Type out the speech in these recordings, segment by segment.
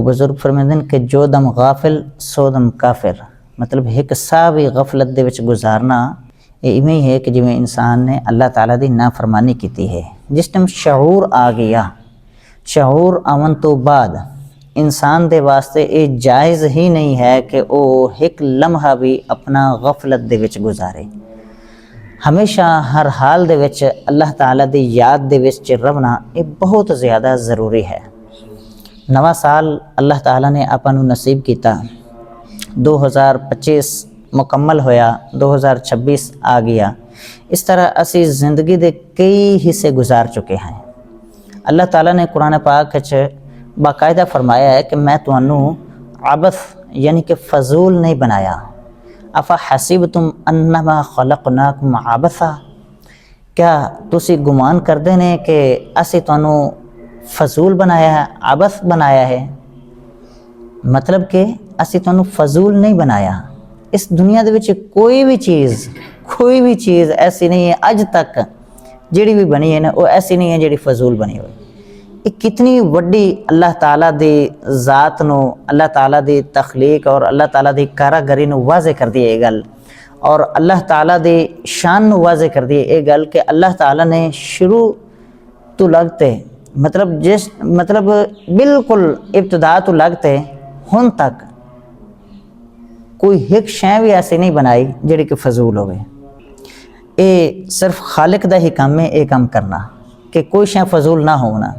बुजुर्ग फरमाते हैं कि जो दम गाफिल सो दम काफिर, मतलब एक सा भी गफलत दे विच गुजारना ये इवें ही है कि जिवें इंसान ने अल्लाह ताला दी नाफरमानी की है। जिस टाइम शऊर आ गया, शऊर आवन तो बाद इंसान दे वास्ते ये जायज़ ही नहीं है कि वो एक लम्हा भी अपना गफलत दे विच गुजारे। हमेशा हर हाल दे विच अल्लाह ताला दी याद दे विच रहना ये बहुत ज़्यादा ज़रूरी है। नवा साल अल्लाह ताला ने आपां नूं नसीब किया, 2025 मुकम्मल होया, 2026 आ गया। इस तरह असी ज़िंदगी दे कई हिस्से गुजार चुके हैं। अल्लाह ताला ने कुरान पाक च बाकायदा फरमाया है कि मैं तुहानू अबस यानी कि फजूल नहीं बनाया। अफा हसीब तुम अन्नमा खलकनाकुम अबसा, क्या तुसी गुमान करते ने कि असी तुहानू फजूल बनाया है, अबस बनाया है। मतलब कि असी तुहानू फजूल नहीं बनाया। इस दुनिया दे विच कोई भी चीज़ ऐसी नहीं है अज तक जिहड़ी भी बनी है ना, वो ऐसी नहीं है जिहड़ी फजूल बनी हो। ये कितनी वड्डी अल्लाह ताला दी ज़ात नूं, अल्लाह ताला दी तखलीक और अल्लाह ताला दी कारागरी नूं वाज़े कर दी है ये गल, और अल्लाह ताला दी शान नूं वाज़े कर दी है ये गल कि अल्लाह ताला ने शुरू तो लगते मतलब बिल्कुल इब्तिदा तो लगते हुण तक कोई एक शै भी ऐसी नहीं बनाई जिहड़ी कि फजूल होवे। ये सिर्फ खालिक दा ही काम है ये काम करना कि कोई शै फजूल ना होना।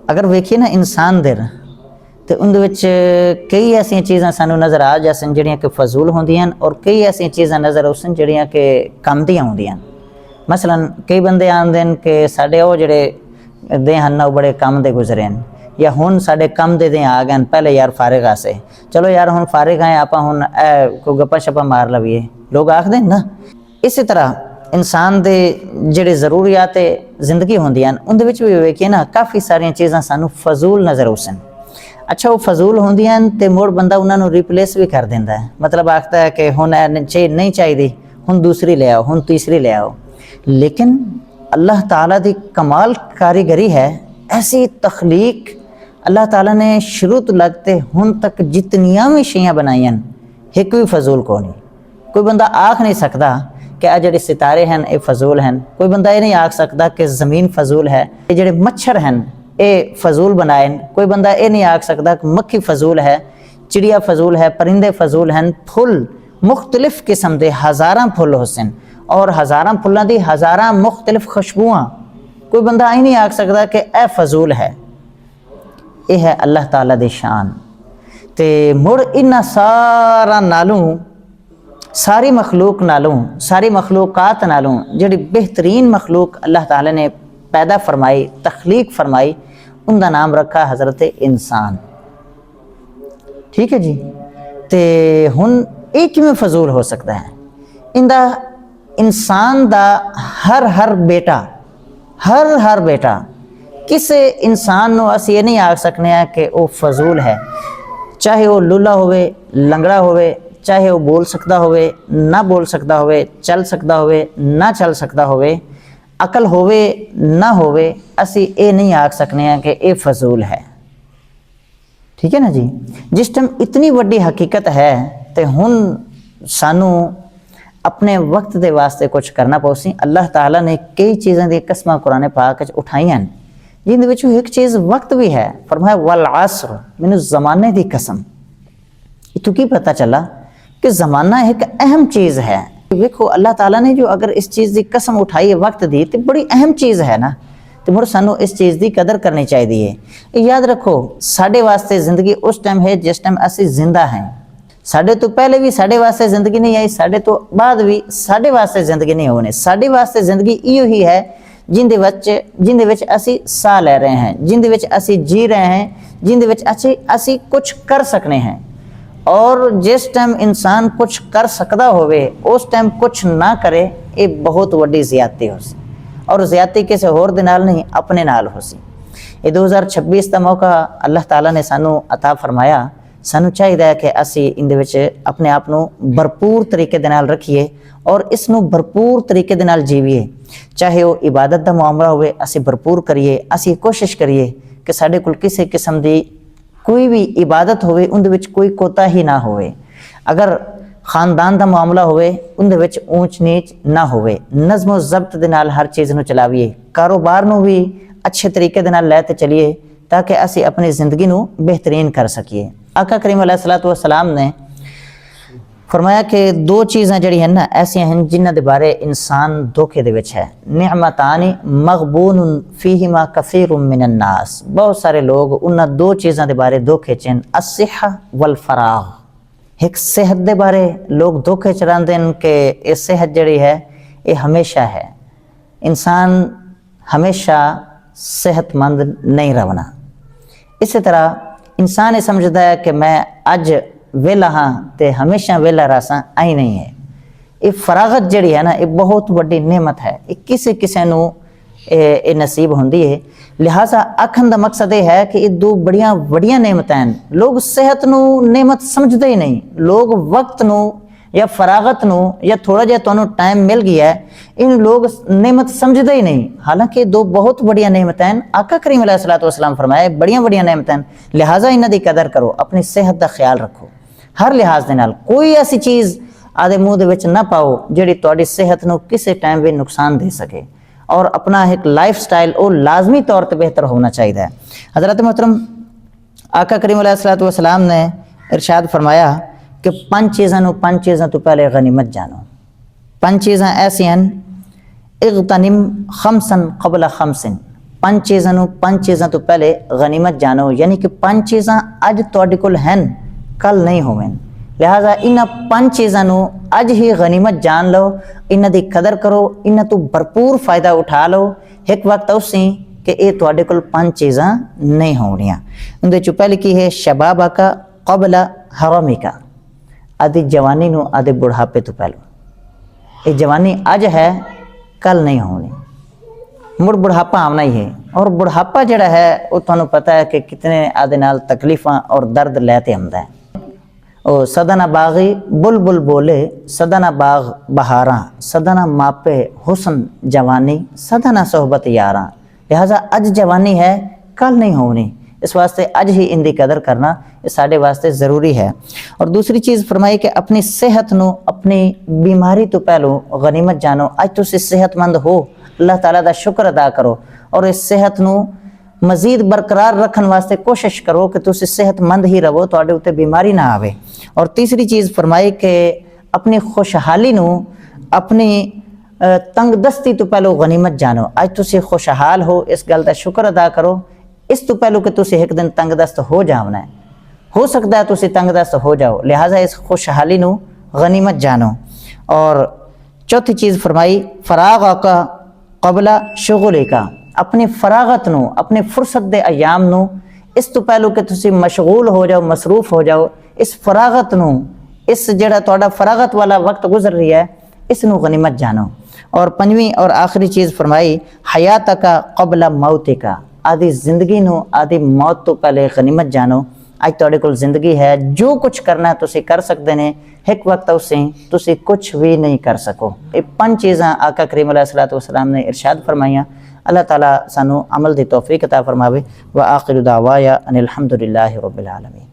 अगर वेखिए ना इंसान दे तो उनदे विच कई ऐसी चीज़ां सानू नज़र आ जासन जिहड़ियां कि फजूल होंदियां और कई ऐसी चीज़ां नज़र आउसन जिहड़ियां कि कम दियां होंदियां। मसलन कई बंदे आंदे हैं कि साडे वो जिहड़े दे हन वो बड़े कम दे गुजरे हैं, या हुण साडे कम दे आ गए। पहले यार फारिग आसे, चलो यार हुण फारिग आए आपां हुण कोई गप्पा शप्पा मार लवीए, लोग आखदे ना। इसी तरह इंसान दे जिहड़े ज़रूरियात जिंदगी होंदियां उनदे विच भी वेखिए ना काफ़ी सारियां चीज़ां सानू फजूल नज़र आउसन। अच्छा वो फजूल होंदियां ते मुड़ बंदा उन्हां नूं रिप्लेस भी कर दिंदा है, मतलब आखता है कि हुण नहीं चाहिए, हुण दूसरी ले आओ, हुण तीसरी ले आओ। लेकिन अल्लाह ताला दी कमाल कारीगरी है, ऐसी तखलीक अल्लाह ताला ने शुरू तो लगते हुण तक जितनियां भी शैयां बनाईयां एक भी फजूल को नहीं। कोई बंदा आख नहीं सकता कि आ जिहड़े सितारे हैं ये फजूल हैं। कोई बंदा ये नहीं आख सकता कि ज़मीन फजूल है, ये जिहड़े मच्छर हैं ये फजूल बनाए। कोई बंदा ये नहीं आख सकता कि मक्खी फजूल है, चिड़िया फजूल है, परिंदे फजूल हैं। फुल मुख्तलिफ किस्म के हज़ारां फुल हुसन और हज़ारां फुल्लां दी हज़ारां मुख्तलिफ खुशबुआं, कोई बंदा ये नहीं आख सकता कि ए फजूल है। ये है अल्लाह ताला दी शान। ते मुड़ इन्ना सारा नालों सारी मखलूक नालों सारी मखलूकात नालों जिहड़ी बेहतरीन मखलूक अल्लाह ताला ने पैदा फरमाई, तखलीक फरमाई, उनका नाम रखा हज़रत इंसान। ठीक है जी। ते हुण ये किवें फजूल हो सकता है? इंदा इंसान दा हर बेटा किसी इंसान नूं असीं ये नहीं आख सकने हैं कि वो फजूल है, चाहे वो लुला होवे, लंगड़ा होवे, चाहे वो बोल सकता होवे, ना बोल सकता होवे, चल सकता होवे, ना चल सकता होवे, अकल होवे ना होवे, असी ये नहीं आख सकने हैं कि ये फजूल है। ठीक है ना जी। जिस टाइम इतनी वड्डी हकीकत है तो हुण सानू अपने वक्त के वास्ते कुछ करना पौसी। अल्लाह ताला ने कई चीज़ों की कसमां कुरान पाक उठाईयां जिंदे विच एक चीज़ वक्त भी है। फरमाया वल असर, मैनू ज़माने की कसम। इतों की पता चला कि ज़माना एक अहम चीज़ है। देखो अल्लाह ताला ने जो अगर इस चीज़ की कसम उठाई है वक्त दी, तो बड़ी अहम चीज़ है ना, तो मुझे सानू इस चीज़ की कदर करनी चाहिए। याद रखो साढ़े वास्ते ज़िंदगी उस टाइम है जिस टाइम असी जिंदा हैं। साढ़े तो पहले भी साढ़े वास्ते ज़िंदगी नहीं आई, साढ़े तो बाद भी साढ़े वास्ते ज़िंदगी नहीं होनी। साढ़े वास्ते ज़िंदगी इहो ही है जिंदे विच असी साह लै रहे हैं, जिंदे विच असी जी रहे हैं, जिंदे विच असी कुछ कर सकने हैं। और जिस टाइम इंसान कुछ कर सकता होवे उस टाइम कुछ ना करे, ये बहुत वड्डी ज़्यादती हो सी, और ज़्यादती किसी होर दे नाल नहीं अपने नाल हो सी। ये 2026 का मौका अल्लाह ताला ने सानू अता फरमाया। सानू चाहिए कि असी इहदे विच अपने आप नू भरपूर तरीके दे नाल रखिए और इसनू भरपूर तरीके दे नाल जीविए। चाहे वो इबादत का मामला होवे, असी भरपूर करिए, असी कोशिश करिए कि साडे कोल किसी किस्म की कोई भी इबादत होवे उनदे विच कोई कोताही ना होवे, अगर खानदान का मामला होवे उनदे विच ऊंच नीच ना होवे, नज़्म ज़ब्त दे नाल हर चीज़ नूं चलावीए, कारोबार नूं भी अच्छे तरीके दे नाल लैते चलिए ताकि असी अपनी ज़िंदगी नूं बेहतरीन कर सकीए। आका करीम अलैहिस्सलातु वस्सलाम ने फरमाया कि दो चीज़ां जड़ी हैं ना ऐसियां हैं जिन्हां दे बारे इंसान धोखे दे विच है, निअमतानी मग़बूनुन फ़ीहिमा कसीरुम मिनन नास, बहुत सारे लोग उन्हां दो चीज़ां दे बारे धोखे च अस्सिहा वल फराग। एक सेहत दे बारे लोग धोखे च रहिंदे हैं कि ये सेहत जड़ी है ये हमेशा है, इंसान हमेशा सेहतमंद नहीं रहना। इसी तरह इंसान ये समझदा है कि मैं अज वेला हाँ ते हमेशा वेला रहा, आई नहीं है। ये फरागत जड़ी है ना ये बहुत बड़ी नेमत है, ये किसी किसी नूं ये नसीब होंदी है। लिहाजा आखन का मकसद ये है कि ये दो बड़िया बड़िया नेमतां हैं। लोग सेहत नूं नेमत समझते ही नहीं, लोग वक्त नूं या फरागत नूं या थोड़ा जिहा तुहानूं टाइम मिल गया है इन लोग नेमत समझते ही नहीं, हालांकि दो बहुत बड़िया नेमतां हैं। आका करीम अलैहिस्सलातु वस्सलाम फरमाया बड़िया बड़िया नेमतां हैं, लिहाजा इन्हां दी कदर करो, अपनी सेहत का ख्याल रखो हर लिहाज दे नाल। कोई ऐसी चीज़ आदे मूँह दे विच ना पाओ जिहड़ी तुहाडी सेहत नूं किसी टाइम भी नुकसान दे सके, और अपना एक लाइफ स्टाइल वो लाजमी तौर पर बेहतर होना चाहिए। हज़रत मोहतरम आका करीम अलैहिस्सलातु वस्सलाम ने इरशाद फरमाया कि पांच चीज़ां तो पहले गनीमत जानो। पांच चीज़ां ऐसी हैं, इग़्तनिम खमसन क़ब्ल खमसिन, पांच चीज़ां तो पहले गनीमत जानो, यानी कि पांच चीज़ां अज तुहाडे कोल हैं कल नहीं होवें। लिहाजा इन्हां पांच चीज़ां नूं अज ही गनीमत जान लो, इन्हां दी कदर करो, इन्हां तो भरपूर फ़ायदा उठा लो। एक वक्त उसी कि ये तुहाडे कोल पांच चीज़ां नहीं होणियां। उनदे चों पहली की है शबाबा का क़ब्ल हरमिका, आदि जवानी नूं आदि बुढ़ापे तो पहलो। ये जवानी अज है कल नहीं होनी, मुड़ बुढ़ापा आना ही है, और बुढ़ापा जड़ा है वो तुहानूं पता है कि कितने आदे नाल तकलीफ़ां और दर्द लैते आंदा है। ओ सदना बागी बुलबुल बोले, सदना बाग बहारां, सदना मापे हुस्न जवानी, सदना सोहबत यारां। लिहाजा अज जवानी है कल नहीं होनी, इस वास्ते अज ही इनकी कदर करना ये साढ़े वास्ते ज़रूरी है। और दूसरी चीज़ फरमाई कि अपनी सेहत नूं अपनी बीमारी तो पहलो गनीमत जानो। अज तुसीं सेहतमंद हो, अल्लाह ताला दा शुक्र अदा करो और इस सेहत नूं मजीद बरकरार रखने वास्ते कोशिश करो कि तुसीं सेहतमंद ही रहो, तुहाडे उत्ते बीमारी ना आवे। और तीसरी चीज़ फरमाई कि अपनी खुशहाली नूं अपनी तंगदस्ती तो पहलो गनीमत जानो। अज तुसीं खुशहाल हो, इस गल दा शुक्र अदा करो, इस तो पहलो कि तुसीं एक दिन तंगदस्त हो जावना है, हो सकता है तुसीं तंगदस्त हो जाओ, लिहाजा इस खुशहाली नूं गनीमत जानो। और चौथी चीज़ फरमाई फराग का क़ब्ल शुगुल का, अपनी फरागत नूं अपनी फुरसत दे अयाम नूं इस तो पहलो कि तुसीं मशगूल हो जाओ, मसरूफ हो जाओ, इस फरागत नूं इस जिहड़ा तुहाडा फरागत वाला वक्त गुजर रही है इस नूं गनीमत जानो। और पंजवीं और आखिरी चीज़ फरमाई हयात का क़ब्ल मौत का, आदि जिंदगी नूं आदि मौत तो पहले गनीमत जानो। अज तुहाडे कोल जिंदगी है, जो कुछ करना है तुसीं कर सकदे ने, एक वक्त उसी तुसीं कुछ भी नहीं कर सको। ये पांच चीज़ां आका करीम अलैहिस्सलातु वस्सलाम ने इरशाद फरमाइयां। अल्लाह ताला सानू अमल दी तौफीक अता फरमावे। व आखिरु दावाया अनिल हम्दुलिल्लाहि रब्बिल आलमीन।